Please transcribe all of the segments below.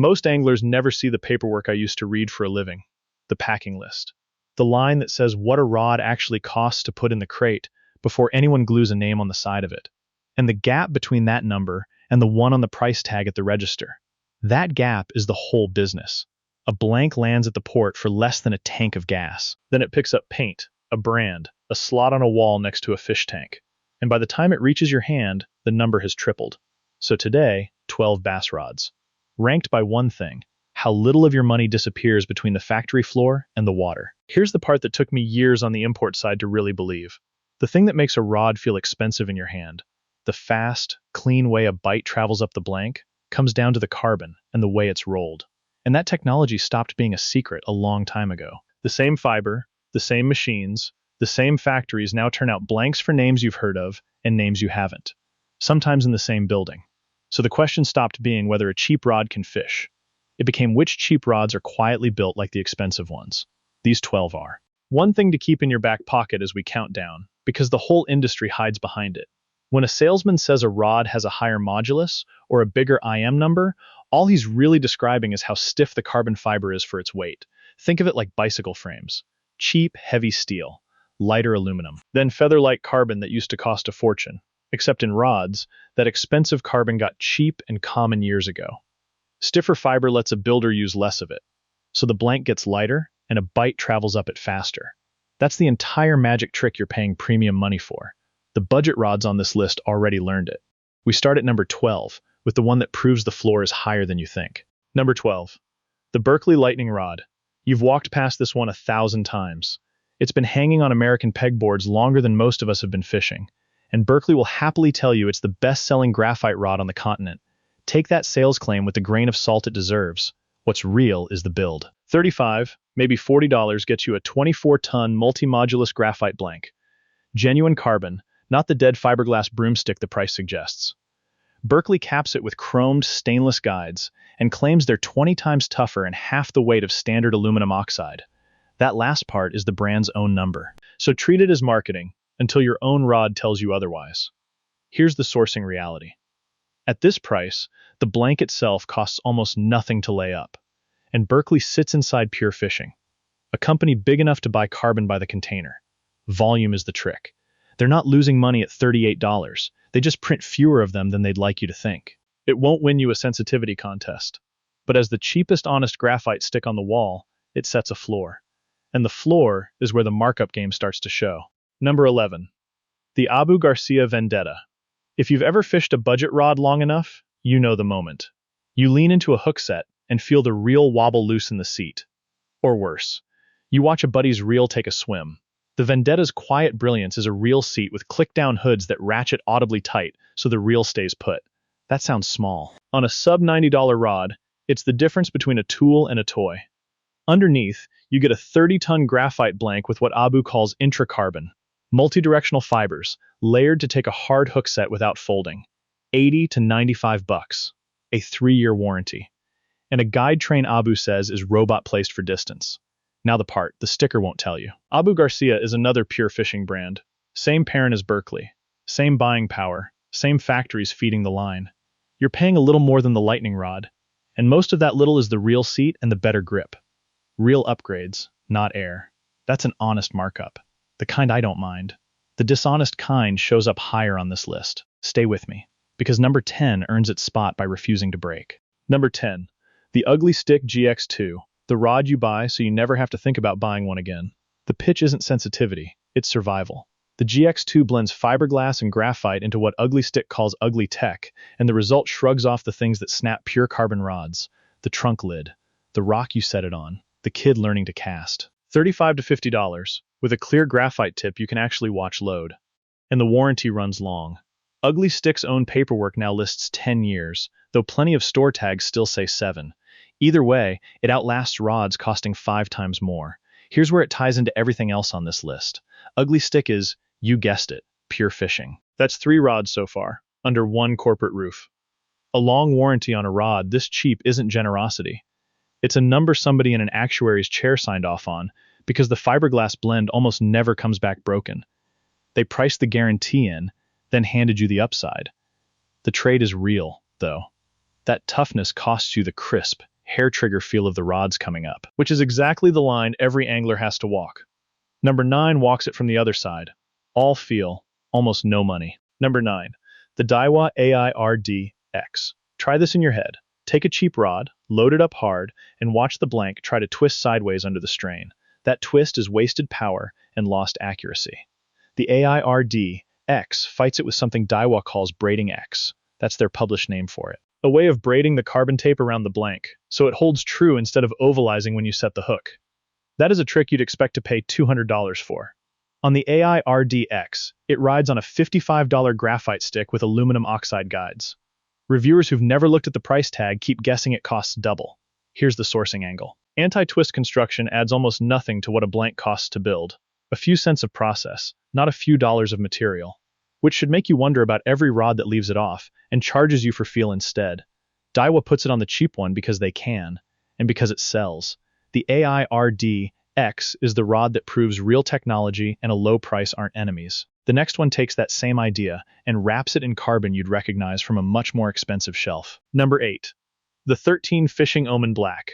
Most anglers never see the paperwork I used to read for a living, the packing list. The line that says what a rod actually costs to put in the crate before anyone glues a name on the side of it. And the gap between that number and the one on the price tag at the register. That gap is the whole business. A blank lands at the port for less than a tank of gas. Then it picks up paint, a brand, a slot on a wall next to a fish tank. And by the time it reaches your hand, the number has tripled. So today, 12 bass rods. Ranked by one thing: how little of your money disappears between the factory floor and the water. Here's the part that took me years on the import side to really believe. The thing that makes a rod feel expensive in your hand, the fast, clean way a bite travels up the blank, comes down to the carbon and the way it's rolled. And that technology stopped being a secret a long time ago. The same fiber, the same machines, the same factories now turn out blanks for names you've heard of and names you haven't, sometimes in the same building. So the question stopped being whether a cheap rod can fish. It became which cheap rods are quietly built like the expensive ones. These 12 are. One thing to keep in your back pocket as we count down, because the whole industry hides behind it. When a salesman says a rod has a higher modulus or a bigger IM number, all he's really describing is how stiff the carbon fiber is for its weight. Think of it like bicycle frames. Cheap, heavy steel. Lighter aluminum. Then feather-light carbon that used to cost a fortune. Except in rods, that expensive carbon got cheap and common years ago. Stiffer fiber lets a builder use less of it. So the blank gets lighter and a bite travels up it faster. That's the entire magic trick you're paying premium money for. The budget rods on this list already learned it. We start at number 12, with the one that proves the floor is higher than you think. Number 12. The Berkley Lightning Rod. You've walked past this one 1,000 times. It's been hanging on American pegboards longer than most of us have been fishing. And Berkley will happily tell you it's the best-selling graphite rod on the continent. Take that sales claim with the grain of salt it deserves. What's real is the build. $35, maybe $40 gets you a 24-ton multi-modulus graphite blank. Genuine carbon, not the dead fiberglass broomstick the price suggests. Berkley caps it with chromed stainless guides and claims they're 20 times tougher and half the weight of standard aluminum oxide. That last part is the brand's own number. So treat it as marketing until your own rod tells you otherwise. Here's the sourcing reality. At this price, the blank itself costs almost nothing to lay up. And Berkley sits inside Pure Fishing, a company big enough to buy carbon by the container. Volume is the trick. They're not losing money at $38. They just print fewer of them than they'd like you to think. It won't win you a sensitivity contest. But as the cheapest honest graphite stick on the wall, it sets a floor. And the floor is where the markup game starts to show. Number 11. The Abu Garcia Vendetta. If you've ever fished a budget rod long enough, you know the moment. You lean into a hook set and feel the reel wobble loose in the seat. Or worse, you watch a buddy's reel take a swim. The Vendetta's quiet brilliance is a reel seat with click-down hoods that ratchet audibly tight so the reel stays put. That sounds small. On a sub-$90 rod, it's the difference between a tool and a toy. Underneath, you get a 30-ton graphite blank with what Abu calls intracarbon, multi-directional fibers, layered to take a hard hook set without folding. $80 to $95. A 3-year warranty. And a guide train Abu says is robot placed for distance. Now the part the sticker won't tell you. Abu Garcia is another Pure Fishing brand. Same parent as Berkley. Same buying power. Same factories feeding the line. You're paying a little more than the lightning rod. And most of that little is the reel seat and the better grip. Real upgrades, not air. That's an honest markup. The kind I don't mind. The dishonest kind shows up higher on this list. Stay with me, because number 10 earns its spot by refusing to break. Number 10. The Ugly Stik GX2. The rod you buy so you never have to think about buying one again. The pitch isn't sensitivity, it's survival. The GX2 blends fiberglass and graphite into what Ugly Stik calls ugly tech, and the result shrugs off the things that snap pure carbon rods. The trunk lid, the rock you set it on, the kid learning to cast. $35 to $50. With a clear graphite tip you can actually watch load. And the warranty runs long. Ugly Stik's own paperwork now lists 10 years, though plenty of store tags still say 7. Either way, it outlasts rods costing 5 times more. Here's where it ties into everything else on this list. Ugly Stik is, you guessed it, Pure Fishing. That's 3 rods so far, under one corporate roof. A long warranty on a rod this cheap isn't generosity. It's a number somebody in an actuary's chair signed off on, because the fiberglass blend almost never comes back broken. They priced the guarantee in, then handed you the upside. The trade is real, though. That toughness costs you the crisp, hair trigger feel of the rods coming up, which is exactly the line every angler has to walk. Number 9 walks it from the other side. All feel, almost no money. Number 9, the Daiwa AIRD-X. Try this in your head. Take a cheap rod, load it up hard, and watch the blank try to twist sideways under the strain. That twist is wasted power and lost accuracy. The AIRD-X fights it with something Daiwa calls braiding X. That's their published name for it. A way of braiding the carbon tape around the blank, so it holds true instead of ovalizing when you set the hook. That is a trick you'd expect to pay $200 for. On the AIRD-X, it rides on a $55 graphite stick with aluminum oxide guides. Reviewers who've never looked at the price tag keep guessing it costs double. Here's the sourcing angle. Anti-twist construction adds almost nothing to what a blank costs to build. A few cents of process, not a few dollars of material. Which should make you wonder about every rod that leaves it off and charges you for feel instead. Daiwa puts it on the cheap one because they can, and because it sells. The AIRD-X is the rod that proves real technology and a low price aren't enemies. The next one takes that same idea and wraps it in carbon you'd recognize from a much more expensive shelf. Number 8. The 13 Fishing Omen Black.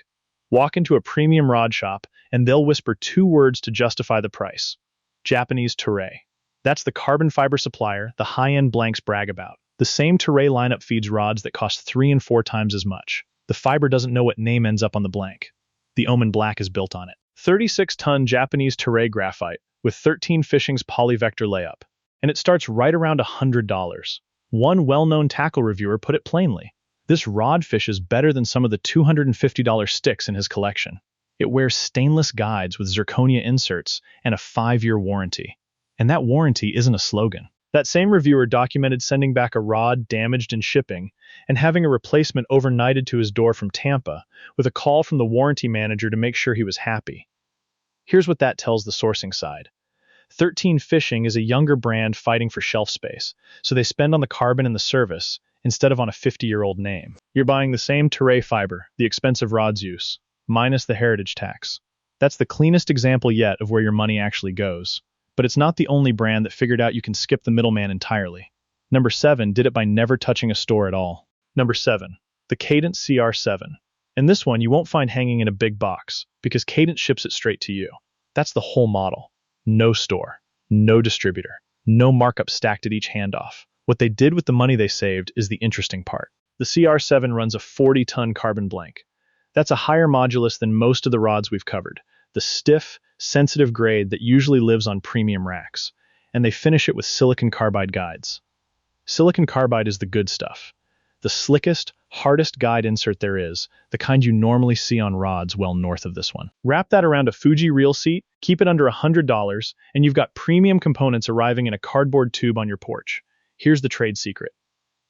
Walk into a premium rod shop and they'll whisper 2 words to justify the price. Japanese Toray. That's the carbon fiber supplier the high-end blanks brag about. The same Toray lineup feeds rods that cost 3 and 4 times as much. The fiber doesn't know what name ends up on the blank. The Omen Black is built on it. 36-ton Japanese Toray graphite with 13 Fishing's polyvector layup. And it starts right around $100. One well-known tackle reviewer put it plainly. This rod fishes better than some of the $250 sticks in his collection. It wears stainless guides with zirconia inserts and a 5-year warranty. And that warranty isn't a slogan. That same reviewer documented sending back a rod damaged in shipping and having a replacement overnighted to his door from Tampa with a call from the warranty manager to make sure he was happy. Here's what that tells the sourcing side. 13 Fishing is a younger brand fighting for shelf space, so they spend on the carbon and the service instead of on a 50-year-old name. You're buying the same Toray fiber, the expensive rod's use, minus the heritage tax. That's the cleanest example yet of where your money actually goes. But it's not the only brand that figured out you can skip the middleman entirely. Number 7 did it by never touching a store at all. Number 7, the Cadence CR7. And this one you won't find hanging in a big box, because Cadence ships it straight to you. That's the whole model. No store, no distributor, no markup stacked at each handoff. What they did with the money they saved is the interesting part. The CR7 runs a 40-ton carbon blank. That's a higher modulus than most of the rods we've covered. The stiff, sensitive grade that usually lives on premium racks. And they finish it with silicon carbide guides. Silicon carbide is the good stuff. The slickest, hardest guide insert there is, the kind you normally see on rods well north of this one. Wrap that around a Fuji reel seat, keep it under $100, and you've got premium components arriving in a cardboard tube on your porch. Here's the trade secret.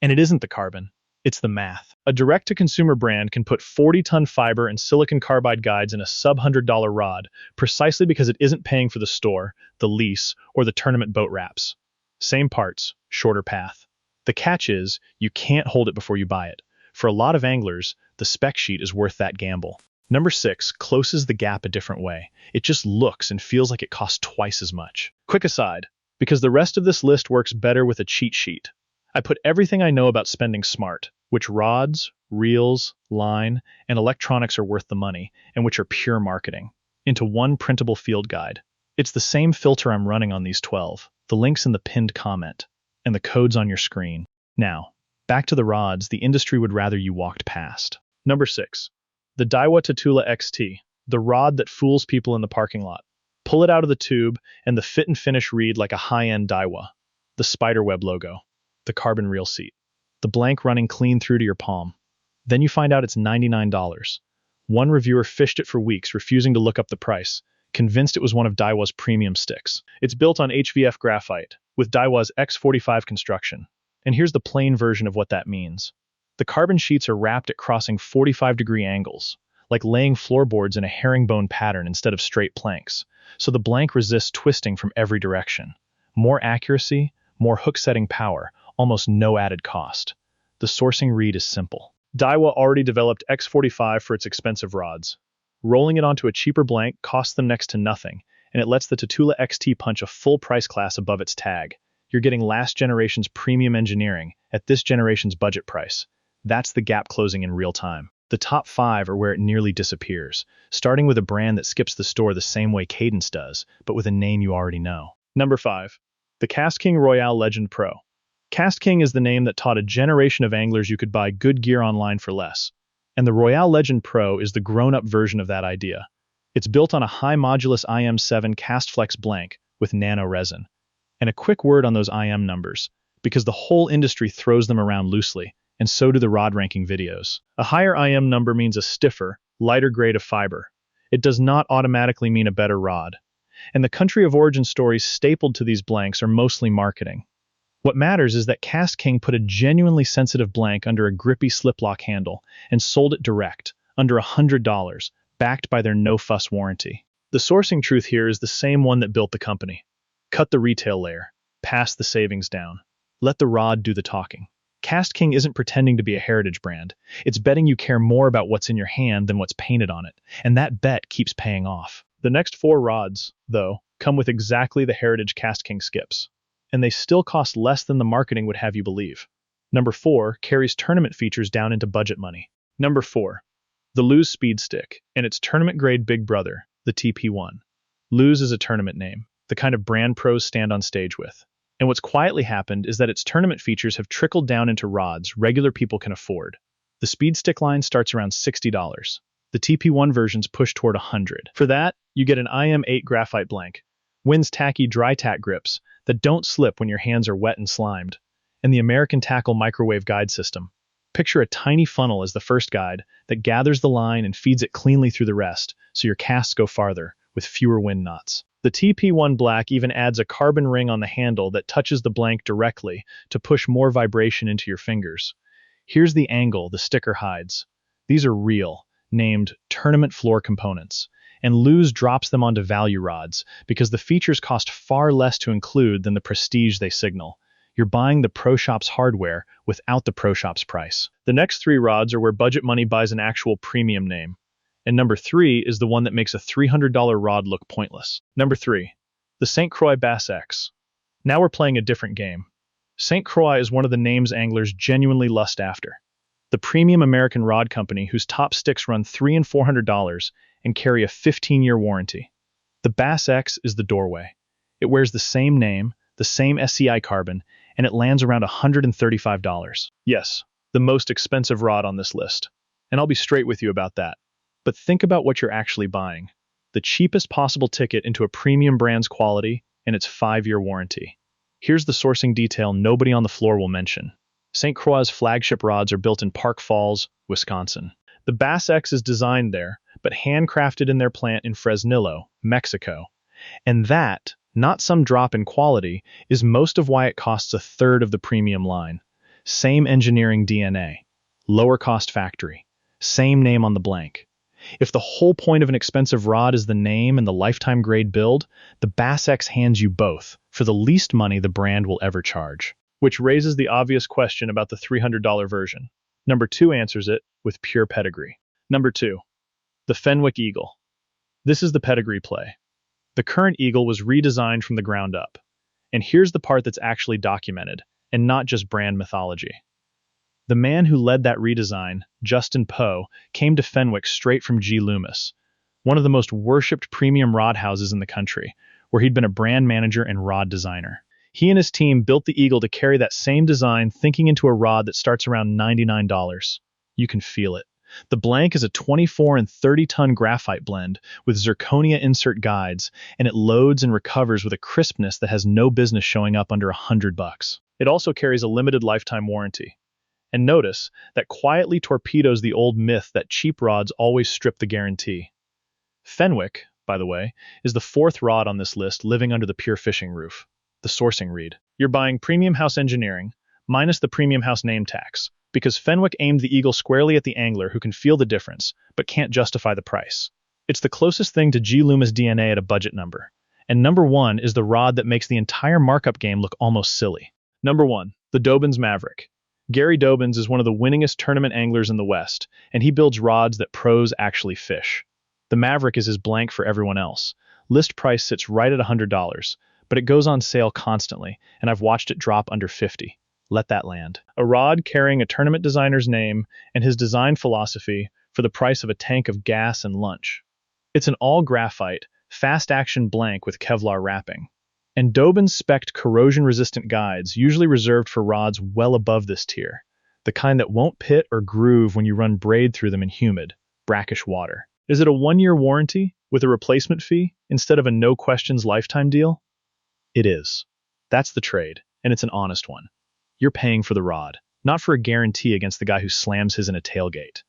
And it isn't the carbon, it's the math. A direct-to-consumer brand can put 40-ton fiber and silicon carbide guides in a sub-$100 rod precisely because it isn't paying for the store, the lease, or the tournament boat wraps. Same parts, shorter path. The catch is, you can't hold it before you buy it. For a lot of anglers, the spec sheet is worth that gamble. Number 6 closes the gap a different way. It just looks and feels like it costs twice as much. Quick aside, because the rest of this list works better with a cheat sheet. I put everything I know about spending smart, which rods, reels, line, and electronics are worth the money, and which are pure marketing, into one printable field guide. It's the same filter I'm running on these 12, the links in the pinned comment, and the codes on your screen. Now, back to the rods the industry would rather you walked past. Number 6. The Daiwa Tatula XT, the rod that fools people in the parking lot. Pull it out of the tube, and the fit and finish read like a high-end Daiwa. The spiderweb logo. The carbon reel seat. The blank running clean through to your palm. Then you find out it's $99. One reviewer fished it for weeks, refusing to look up the price, convinced it was one of Daiwa's premium sticks. It's built on HVF graphite, with Daiwa's X45 construction. And here's the plain version of what that means. The carbon sheets are wrapped at crossing 45-degree angles, like laying floorboards in a herringbone pattern instead of straight planks, so the blank resists twisting from every direction. More accuracy, more hook-setting power, almost no added cost. The sourcing read is simple. Daiwa already developed X45 for its expensive rods. Rolling it onto a cheaper blank costs them next to nothing, and it lets the Tatula XT punch a full price class above its tag. You're getting last generation's premium engineering at this generation's budget price. That's the gap closing in real time. The top 5 are where it nearly disappears, starting with a brand that skips the store the same way Cadence does, but with a name you already know. Number 5. The KastKing Royale Legend Pro. KastKing is the name that taught a generation of anglers you could buy good gear online for less. And the Royale Legend Pro is the grown-up version of that idea. It's built on a high-modulus IM7 CastFlex blank with nano resin. And a quick word on those IM numbers, because the whole industry throws them around loosely, and so do the rod ranking videos. A higher IM number means a stiffer, lighter grade of fiber. It does not automatically mean a better rod. And the country of origin stories stapled to these blanks are mostly marketing. What matters is that KastKing put a genuinely sensitive blank under a grippy slip lock handle and sold it direct, under $100, backed by their no-fuss warranty. The sourcing truth here is the same one that built the company. Cut the retail layer, pass the savings down. Let the rod do the talking. KastKing isn't pretending to be a heritage brand. It's betting you care more about what's in your hand than what's painted on it, and that bet keeps paying off. The next 4 rods, though, come with exactly the heritage KastKing skips, and they still cost less than the marketing would have you believe. Number 4 carries tournament features down into budget money. Number 4. The Lew's Speed Stick, and its tournament-grade big brother, the TP1. Lew's is a tournament name, the kind of brand pros stand on stage with. And what's quietly happened is that its tournament features have trickled down into rods regular people can afford. The Speed Stick line starts around $60. The TP1 versions push toward $100. For that, you get an IM8 graphite blank, Wynn's tacky dry tack grips that don't slip when your hands are wet and slimed, and the American Tackle microwave guide system. Picture a tiny funnel as the first guide that gathers the line and feeds it cleanly through the rest, so your casts go farther, with fewer wind knots. The TP1 Black even adds a carbon ring on the handle that touches the blank directly to push more vibration into your fingers. Here's the angle the sticker hides. These are real, named tournament floor components, and Lew's drops them onto value rods because the features cost far less to include than the prestige they signal. You're buying the Pro Shop's hardware without the Pro Shop's price. The next 3 rods are where budget money buys an actual premium name. And number 3 is the one that makes a $300 rod look pointless. Number 3. The St. Croix Bass X. Now we're playing a different game. St. Croix is one of the names anglers genuinely lust after. The premium American rod company whose top sticks run $300 and $400 and carry a 15-year warranty. The Bass X is the doorway. It wears the same name, the same SCI carbon, and it lands around $135. Yes, the most expensive rod on this list. And I'll be straight with you about that. But think about what you're actually buying. The cheapest possible ticket into a premium brand's quality and its 5-year warranty. Here's the sourcing detail nobody on the floor will mention. St. Croix's flagship rods are built in Park Falls, Wisconsin. The Bass X is designed there, but handcrafted in their plant in Fresnillo, Mexico. And that, not some drop in quality, is most of why it costs a third of the premium line. Same engineering DNA, lower cost factory, same name on the blank. If the whole point of an expensive rod is the name and the lifetime grade build, the Bass X hands you both for the least money the brand will ever charge. Which raises the obvious question about the $300 version. Number 2 answers it with pure pedigree. Number 2. The Fenwick Eagle. This is the pedigree play. The current Eagle was redesigned from the ground up. And here's the part that's actually documented, and not just brand mythology. The man who led that redesign, Justin Poe, came to Fenwick straight from G. Loomis, one of the most worshipped premium rod houses in the country, where he'd been a brand manager and rod designer. He and his team built the Eagle to carry that same design thinking into a rod that starts around $99. You can feel it. The blank is a 24 and 30-ton graphite blend with zirconia insert guides, and it loads and recovers with a crispness that has no business showing up under $100. It also carries a limited lifetime warranty. And notice that quietly torpedoes the old myth that cheap rods always strip the guarantee. Fenwick, by the way, is the 4th rod on this list living under the pure fishing roof. The sourcing read. You're buying premium house engineering, minus the premium house name tax, because Fenwick aimed the Eagle squarely at the angler who can feel the difference, but can't justify the price. It's the closest thing to G. Loomis DNA at a budget number. And number 1 is the rod that makes the entire markup game look almost silly. Number 1, the Dobyns Maverick. Gary Dobyns is one of the winningest tournament anglers in the West, and he builds rods that pros actually fish. The Maverick is his blank for everyone else. List price sits right at $100, but it goes on sale constantly, and I've watched it drop under $50. Let that land. A rod carrying a tournament designer's name and his design philosophy for the price of a tank of gas and lunch. It's an all-graphite, fast-action blank with Kevlar wrapping. And Dobyns spec'd corrosion-resistant guides, usually reserved for rods well above this tier, the kind that won't pit or groove when you run braid through them in humid, brackish water. Is it a 1-year warranty with a replacement fee instead of a no-questions lifetime deal? It is. That's the trade, and it's an honest one. You're paying for the rod, not for a guarantee against the guy who slams his in a tailgate.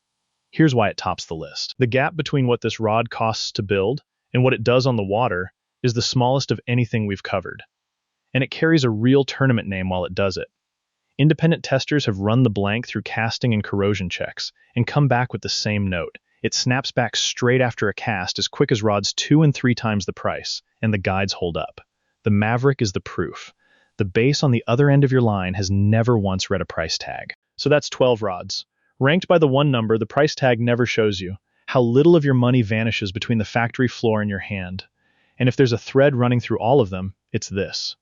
Here's why it tops the list. The gap between what this rod costs to build and what it does on the water is the smallest of anything we've covered. And it carries a real tournament name while it does it. Independent testers have run the blank through casting and corrosion checks and come back with the same note. It snaps back straight after a cast as quick as rods 2 and 3 times the price, and the guides hold up. The Maverick is the proof. The base on the other end of your line has never once read a price tag. So that's 12 rods. Ranked by the one number, the price tag never shows you how little of your money vanishes between the factory floor and your hand. And if there's a thread running through all of them, it's this.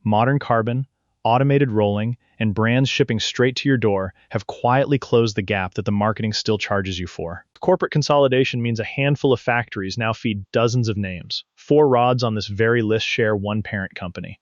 Modern carbon, automated rolling, and brands shipping straight to your door have quietly closed the gap that the marketing still charges you for. Corporate consolidation means a handful of factories now feed dozens of names. 4 rods on this very list share one parent company.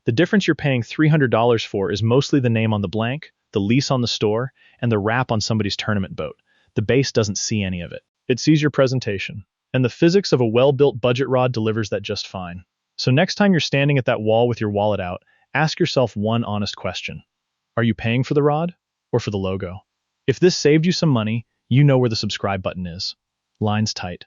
The difference you're paying $300 for is mostly the name on the blank, the lease on the store, and the wrap on somebody's tournament boat. The base doesn't see any of it. It sees your presentation. And the physics of a well-built budget rod delivers that just fine. So next time you're standing at that wall with your wallet out, ask yourself one honest question. Are you paying for the rod or for the logo? If this saved you some money, you know where the subscribe button is. Line's tight.